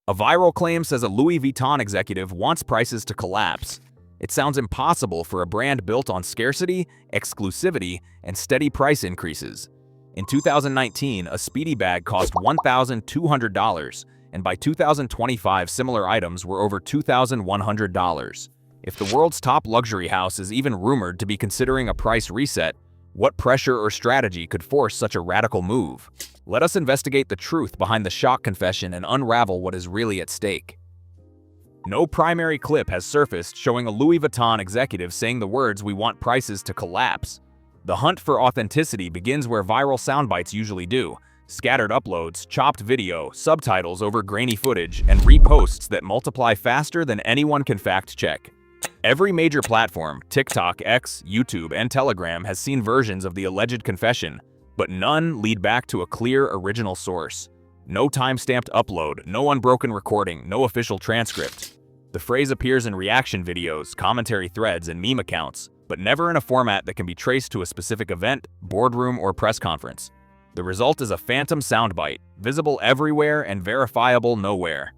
A viral claim says a Louis Vuitton executive wants prices to collapse. It sounds impossible for a brand built on scarcity, exclusivity, and steady price increases. In 2019, a Speedy bag cost $1,200, and by 2025, similar items were over $2,100. If the world's top luxury house is even rumored to be considering a price reset, what pressure or strategy could force such a radical move? Let us investigate the truth behind the shock confession and unravel what is really at stake. No primary clip has surfaced showing a Louis Vuitton executive saying the words "we want prices to collapse." The hunt for authenticity begins where viral soundbites usually do: scattered uploads, chopped video, subtitles over grainy footage, and reposts that multiply faster than anyone can fact-check. Every major platform, TikTok, X, YouTube, and Telegram, has seen versions of the alleged confession, but none lead back to a clear original source. No time-stamped upload, no unbroken recording, no official transcript. The phrase appears in reaction videos, commentary threads, and meme accounts, but never in a format that can be traced to a specific event, boardroom, or press conference. The result is a phantom soundbite, visible everywhere and verifiable nowhere.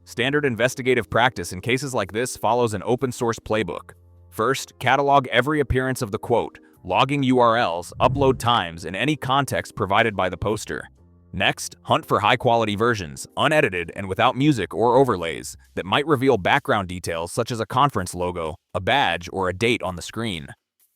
Standard investigative practice in cases like this follows an open-source playbook. First, catalog every appearance of the quote, logging URLs, upload times, and any context provided by the poster. Next, hunt for high-quality versions, unedited and without music or overlays, that might reveal background details such as a conference logo, a badge, or a date on the screen.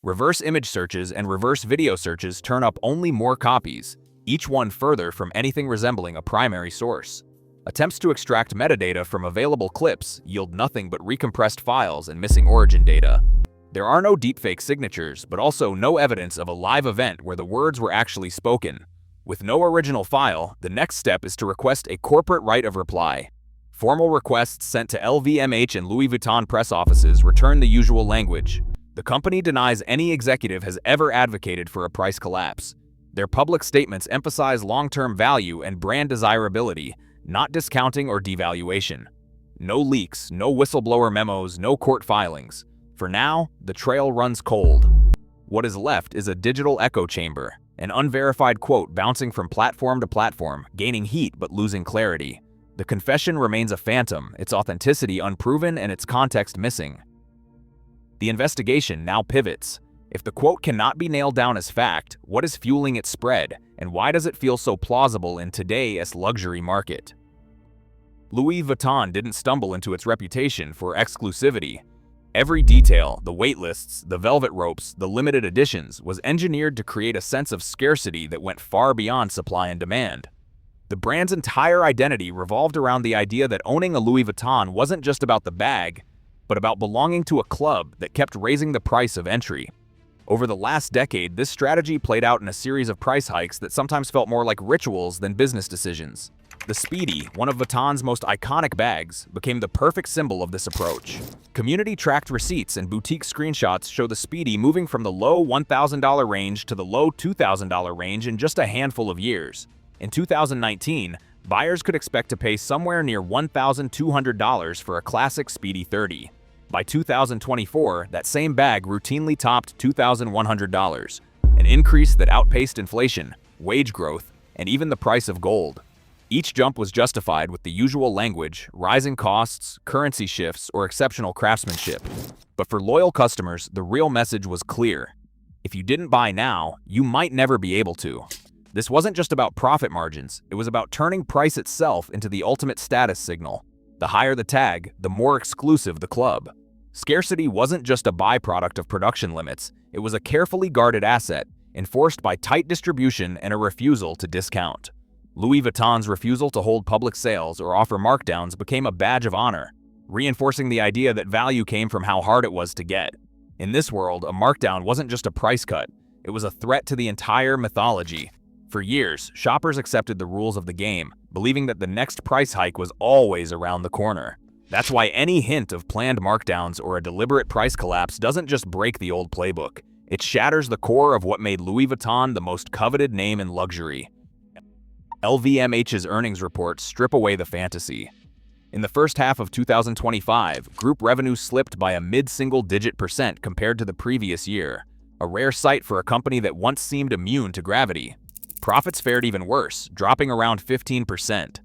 Reverse image searches and reverse video searches turn up only more copies, each one further from anything resembling a primary source. Attempts to extract metadata from available clips yield nothing but recompressed files and missing origin data. There are no deepfake signatures, but also no evidence of a live event where the words were actually spoken. With no original file, the next step is to request a corporate right of reply. Formal requests sent to LVMH and Louis Vuitton press offices return the usual language. The company denies any executive has ever advocated for a price collapse. Their public statements emphasize long-term value and brand desirability, not discounting or devaluation. No leaks, no whistleblower memos, no court filings. For now, the trail runs cold. What is left is a digital echo chamber, an unverified quote bouncing from platform to platform, gaining heat but losing clarity. The confession remains a phantom, its authenticity unproven and its context missing. The investigation now pivots. If the quote cannot be nailed down as fact, what is fueling its spread, and why does it feel so plausible in today's luxury market? Louis Vuitton didn't stumble into its reputation for exclusivity. Every detail, the waitlists, the velvet ropes, the limited editions, was engineered to create a sense of scarcity that went far beyond supply and demand. The brand's entire identity revolved around the idea that owning a Louis Vuitton wasn't just about the bag, but about belonging to a club that kept raising the price of entry. Over the last decade, this strategy played out in a series of price hikes that sometimes felt more like rituals than business decisions. The Speedy, one of Vuitton's most iconic bags, became the perfect symbol of this approach. Community-tracked receipts and boutique screenshots show the Speedy moving from the low $1,000 range to the low $2,000 range in just a handful of years. In 2019, buyers could expect to pay somewhere near $1,200 for a classic Speedy 30. By 2024, that same bag routinely topped $2,100, an increase that outpaced inflation, wage growth, and even the price of gold. Each jump was justified with the usual language: rising costs, currency shifts, or exceptional craftsmanship. But for loyal customers, the real message was clear. If you didn't buy now, you might never be able to. This wasn't just about profit margins, it was about turning price itself into the ultimate status signal. The higher the tag, the more exclusive the club. Scarcity wasn't just a byproduct of production limits, it was a carefully guarded asset, enforced by tight distribution and a refusal to discount. Louis Vuitton's refusal to hold public sales or offer markdowns became a badge of honor, reinforcing the idea that value came from how hard it was to get. In this world, a markdown wasn't just a price cut, it was a threat to the entire mythology. For years, shoppers accepted the rules of the game, believing that the next price hike was always around the corner. That's why any hint of planned markdowns or a deliberate price collapse doesn't just break the old playbook. It shatters the core of what made Louis Vuitton the most coveted name in luxury. LVMH's earnings reports strip away the fantasy. In the first half of 2025, group revenue slipped by a mid-single-digit % compared to the previous year, a rare sight for a company that once seemed immune to gravity. Profits fared even worse, dropping around 15%.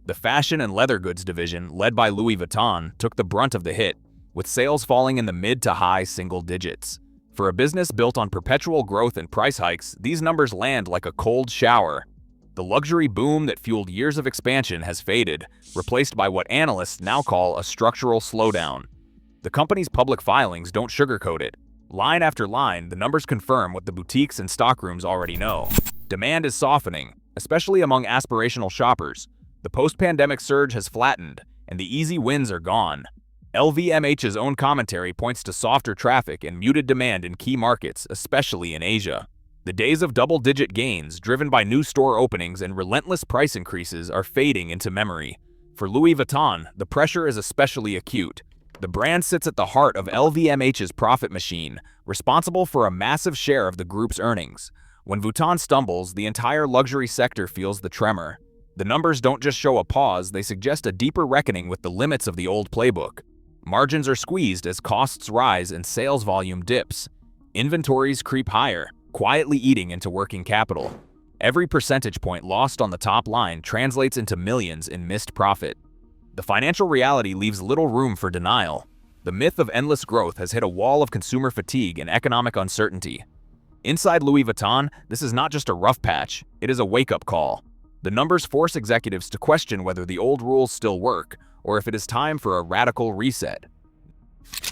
The fashion and leather goods division, led by Louis Vuitton, took the brunt of the hit, with sales falling in the mid to high single digits. For a business built on perpetual growth and price hikes, these numbers land like a cold shower. The luxury boom that fueled years of expansion has faded, replaced by what analysts now call a structural slowdown. The company's public filings don't sugarcoat it. Line after line, the numbers confirm what the boutiques and stockrooms already know. Demand is softening, especially among aspirational shoppers. The post-pandemic surge has flattened, and the easy wins are gone. LVMH's own commentary points to softer traffic and muted demand in key markets, especially in Asia. The days of double-digit gains, driven by new store openings and relentless price increases, are fading into memory. For Louis Vuitton, the pressure is especially acute. The brand sits at the heart of LVMH's profit machine, responsible for a massive share of the group's earnings. When Vuitton stumbles, the entire luxury sector feels the tremor. The numbers don't just show a pause, they suggest a deeper reckoning with the limits of the old playbook. Margins are squeezed as costs rise and sales volume dips. Inventories creep higher, quietly eating into working capital. Every percentage point lost on the top line translates into millions in missed profit. The financial reality leaves little room for denial. The myth of endless growth has hit a wall of consumer fatigue and economic uncertainty. Inside Louis Vuitton, this is not just a rough patch, it is a wake-up call. The numbers force executives to question whether the old rules still work, or if it is time for a radical reset.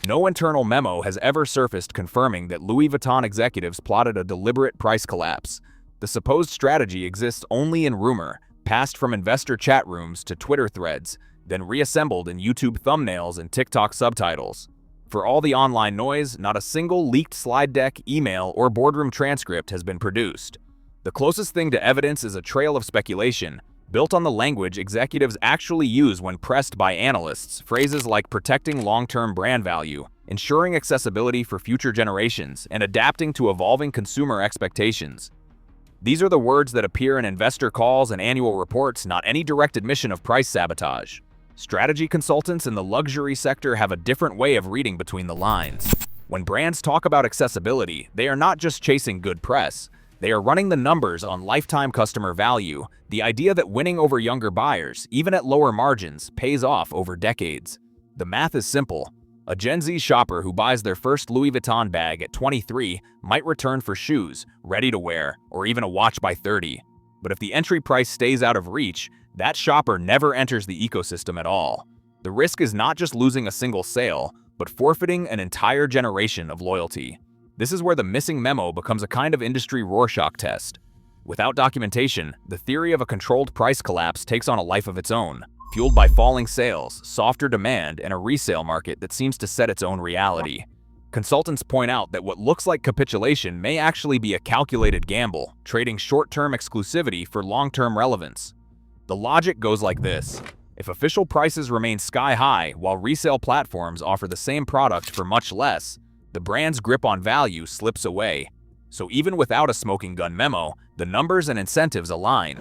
No internal memo has ever surfaced confirming that Louis Vuitton executives plotted a deliberate price collapse. The supposed strategy exists only in rumor, passed from investor chat rooms to Twitter threads, then reassembled in YouTube thumbnails and TikTok subtitles. For all the online noise, not a single leaked slide deck, email, or boardroom transcript has been produced. The closest thing to evidence is a trail of speculation, built on the language executives actually use when pressed by analysts, phrases like protecting long-term brand value, ensuring accessibility for future generations, and adapting to evolving consumer expectations. These are the words that appear in investor calls and annual reports, not any direct admission of price sabotage. Strategy consultants in the luxury sector have a different way of reading between the lines. When brands talk about accessibility, they are not just chasing good press. They are running the numbers on lifetime customer value, the idea that winning over younger buyers, even at lower margins, pays off over decades. The math is simple. A Gen Z shopper who buys their first Louis Vuitton bag at 23 might return for shoes, ready to wear, or even a watch by 30. But if the entry price stays out of reach, that shopper never enters the ecosystem at all. The risk is not just losing a single sale, but forfeiting an entire generation of loyalty. This is where the missing memo becomes a kind of industry Rorschach test. Without documentation, the theory of a controlled price collapse takes on a life of its own, fueled by falling sales, softer demand, and a resale market that seems to set its own reality. Consultants point out that what looks like capitulation may actually be a calculated gamble, trading short-term exclusivity for long-term relevance. The logic goes like this. If official prices remain sky-high while resale platforms offer the same product for much less, the brand's grip on value slips away. So even without a smoking gun memo, the numbers and incentives align.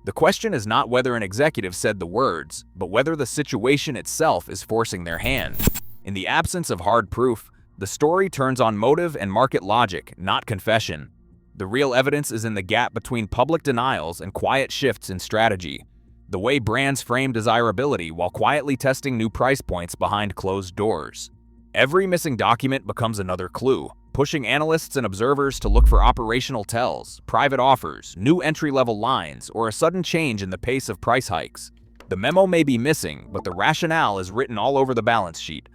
The question is not whether an executive said the words, but whether the situation itself is forcing their hand. In the absence of hard proof, the story turns on motive and market logic, not confession. The real evidence is in the gap between public denials and quiet shifts in strategy. The way brands frame desirability while quietly testing new price points behind closed doors. Every missing document becomes another clue, pushing analysts and observers to look for operational tells, private offers, new entry-level lines, or a sudden change in the pace of price hikes. The memo may be missing, but the rationale is written all over the balance sheet.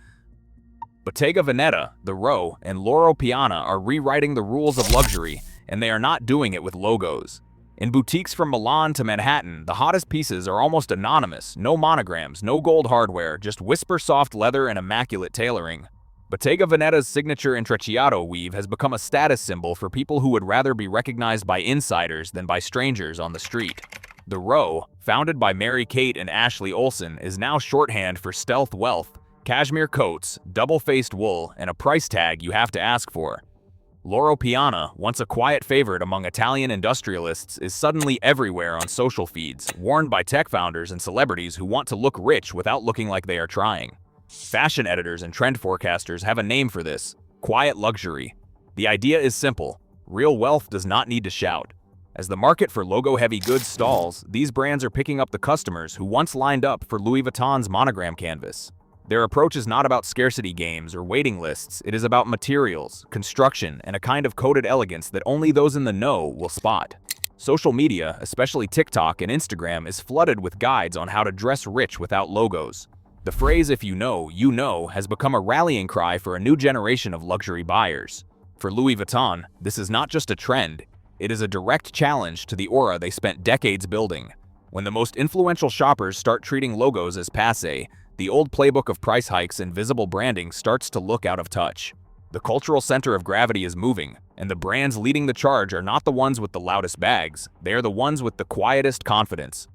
Bottega Veneta, The Row, and Loro Piana are rewriting the rules of luxury, and they are not doing it with logos. In boutiques from Milan to Manhattan, the hottest pieces are almost anonymous, no monograms, no gold hardware, just whisper-soft leather and immaculate tailoring. Bottega Veneta's signature intrecciato weave has become a status symbol for people who would rather be recognized by insiders than by strangers on the street. The Row, founded by Mary-Kate and Ashley Olsen, is now shorthand for stealth wealth, cashmere coats, double-faced wool, and a price tag you have to ask for. Loro Piana, once a quiet favorite among Italian industrialists, is suddenly everywhere on social feeds, worn by tech founders and celebrities who want to look rich without looking like they are trying. Fashion editors and trend forecasters have a name for this: quiet luxury. The idea is simple. Real wealth does not need to shout. As the market for logo-heavy goods stalls, these brands are picking up the customers who once lined up for Louis Vuitton's monogram canvas. Their approach is not about scarcity games or waiting lists, it is about materials, construction, and a kind of coded elegance that only those in the know will spot. Social media, especially TikTok and Instagram, is flooded with guides on how to dress rich without logos. The phrase "if you know" has become a rallying cry for a new generation of luxury buyers. For Louis Vuitton, this is not just a trend, it is a direct challenge to the aura they spent decades building. When the most influential shoppers start treating logos as passé, the old playbook of price hikes and visible branding starts to look out of touch. The cultural center of gravity is moving, and the brands leading the charge are not the ones with the loudest bags, they are the ones with the quietest confidence.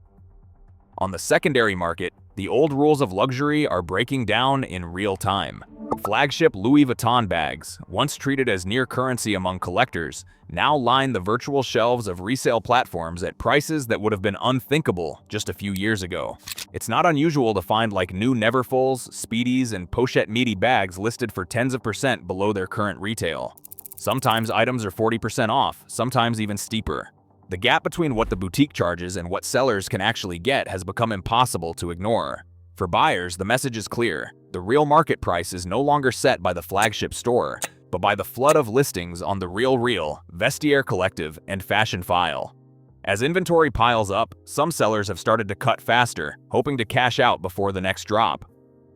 On the secondary market, the old rules of luxury are breaking down in real time. Flagship Louis Vuitton bags, once treated as near currency among collectors, now line the virtual shelves of resale platforms at prices that would have been unthinkable just a few years ago. It's not unusual to find new Neverfulls, Speedies, and Pochette meaty bags listed for tens of percent below their current retail. Sometimes items are 40% off, sometimes even steeper. The gap between what the boutique charges and what sellers can actually get has become impossible to ignore. For buyers, the message is clear. The real market price is no longer set by the flagship store, but by the flood of listings on The Real, Vestiaire Collective, and Fashion File. As inventory piles up, some sellers have started to cut faster, hoping to cash out before the next drop.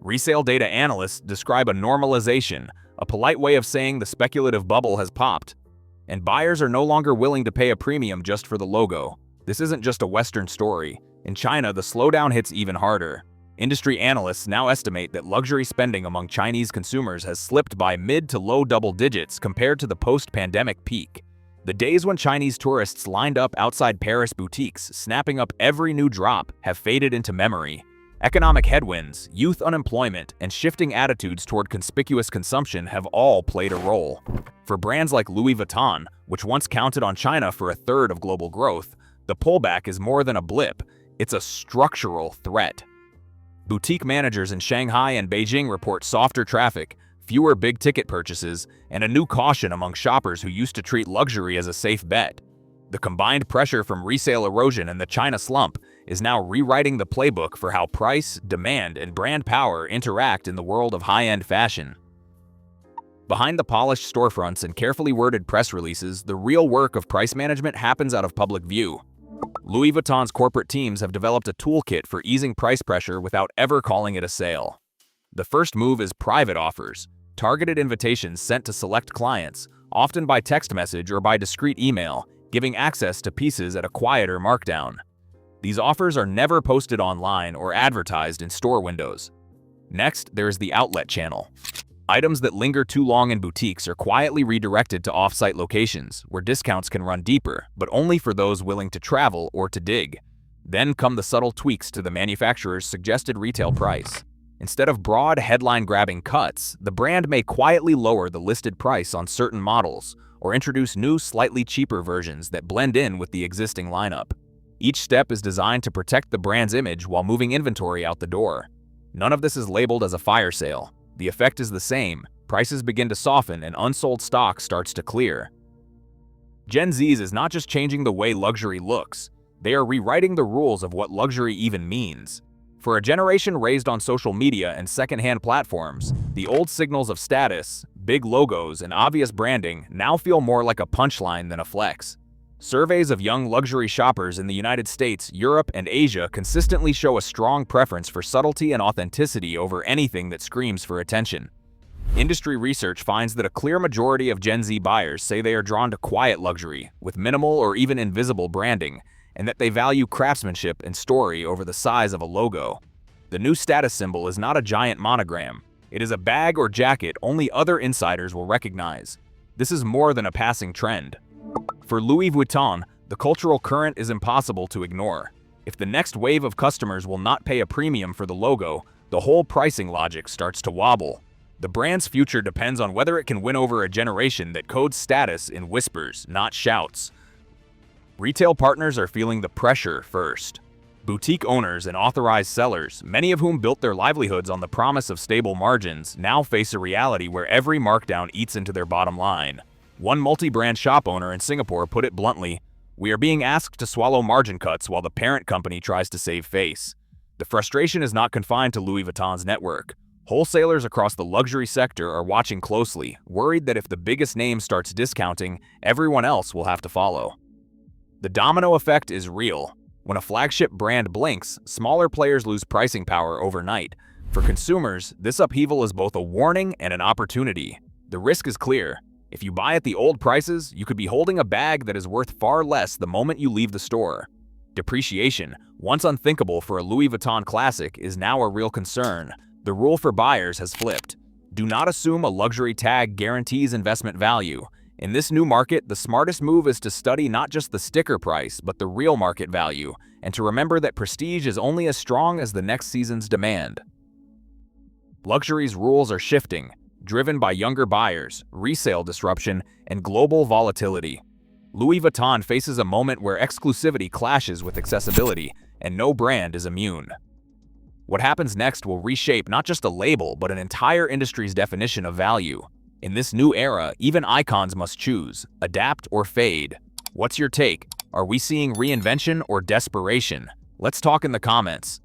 Resale data analysts describe a normalization, a polite way of saying the speculative bubble has popped. And buyers are no longer willing to pay a premium just for the logo. This isn't just a Western story. In China, the slowdown hits even harder. Industry analysts now estimate that luxury spending among Chinese consumers has slipped by mid to low double digits compared to the post-pandemic peak. The days when Chinese tourists lined up outside Paris boutiques, snapping up every new drop, have faded into memory. Economic headwinds, youth unemployment, and shifting attitudes toward conspicuous consumption have all played a role. For brands like Louis Vuitton, which once counted on China for a third of global growth, the pullback is more than a blip, it's a structural threat. Boutique managers in Shanghai and Beijing report softer traffic, fewer big-ticket purchases, and a new caution among shoppers who used to treat luxury as a safe bet. The combined pressure from resale erosion and the China slump is now rewriting the playbook for how price, demand, and brand power interact in the world of high-end fashion. Behind the polished storefronts and carefully worded press releases, the real work of price management happens out of public view. Louis Vuitton's corporate teams have developed a toolkit for easing price pressure without ever calling it a sale. The first move is private offers, targeted invitations sent to select clients, often by text message or by discreet email, giving access to pieces at a quieter markdown. These offers are never posted online or advertised in store windows. Next, there is the outlet channel. Items that linger too long in boutiques are quietly redirected to off-site locations, where discounts can run deeper, but only for those willing to travel or to dig. Then come the subtle tweaks to the manufacturer's suggested retail price. Instead of broad, headline-grabbing cuts, the brand may quietly lower the listed price on certain models, or introduce new, slightly cheaper versions that blend in with the existing lineup. Each step is designed to protect the brand's image while moving inventory out the door. None of this is labeled as a fire sale. The effect is the same. Prices begin to soften and unsold stock starts to clear. Gen Z's is not just changing the way luxury looks, they are rewriting the rules of what luxury even means. For a generation raised on social media and secondhand platforms, the old signals of status, big logos, and obvious branding now feel more like a punchline than a flex. Surveys of young luxury shoppers in the United States, Europe, and Asia consistently show a strong preference for subtlety and authenticity over anything that screams for attention. Industry research finds that a clear majority of Gen Z buyers say they are drawn to quiet luxury, with minimal or even invisible branding, and that they value craftsmanship and story over the size of a logo. The new status symbol is not a giant monogram. It is a bag or jacket only other insiders will recognize. This is more than a passing trend. For Louis Vuitton, the cultural current is impossible to ignore. If the next wave of customers will not pay a premium for the logo, the whole pricing logic starts to wobble. The brand's future depends on whether it can win over a generation that codes status in whispers, not shouts. Retail partners are feeling the pressure first. Boutique owners and authorized sellers, many of whom built their livelihoods on the promise of stable margins, now face a reality where every markdown eats into their bottom line. One multi-brand shop owner in Singapore put it bluntly, We are being asked to swallow margin cuts while the parent company tries to save face. The frustration is not confined to Louis Vuitton's network. Wholesalers across the luxury sector are watching closely, worried that if the biggest name starts discounting, everyone else will have to follow. The domino effect is real. When a flagship brand blinks, smaller players lose pricing power overnight. For consumers, this upheaval is both a warning and an opportunity. The risk is clear. If you buy at the old prices, you could be holding a bag that is worth far less the moment you leave the store. Depreciation, once unthinkable for a Louis Vuitton classic, is now a real concern. The rule for buyers has flipped. Do not assume a luxury tag guarantees investment value. In this new market, the smartest move is to study not just the sticker price, but the real market value, and to remember that prestige is only as strong as the next season's demand. Luxury's rules are shifting, driven by younger buyers, resale disruption, and global volatility. Louis Vuitton faces a moment where exclusivity clashes with accessibility, and no brand is immune. What happens next will reshape not just a label, but an entire industry's definition of value. In this new era, even icons must choose, adapt or fade. What's your take? Are we seeing reinvention or desperation? Let's talk in the comments.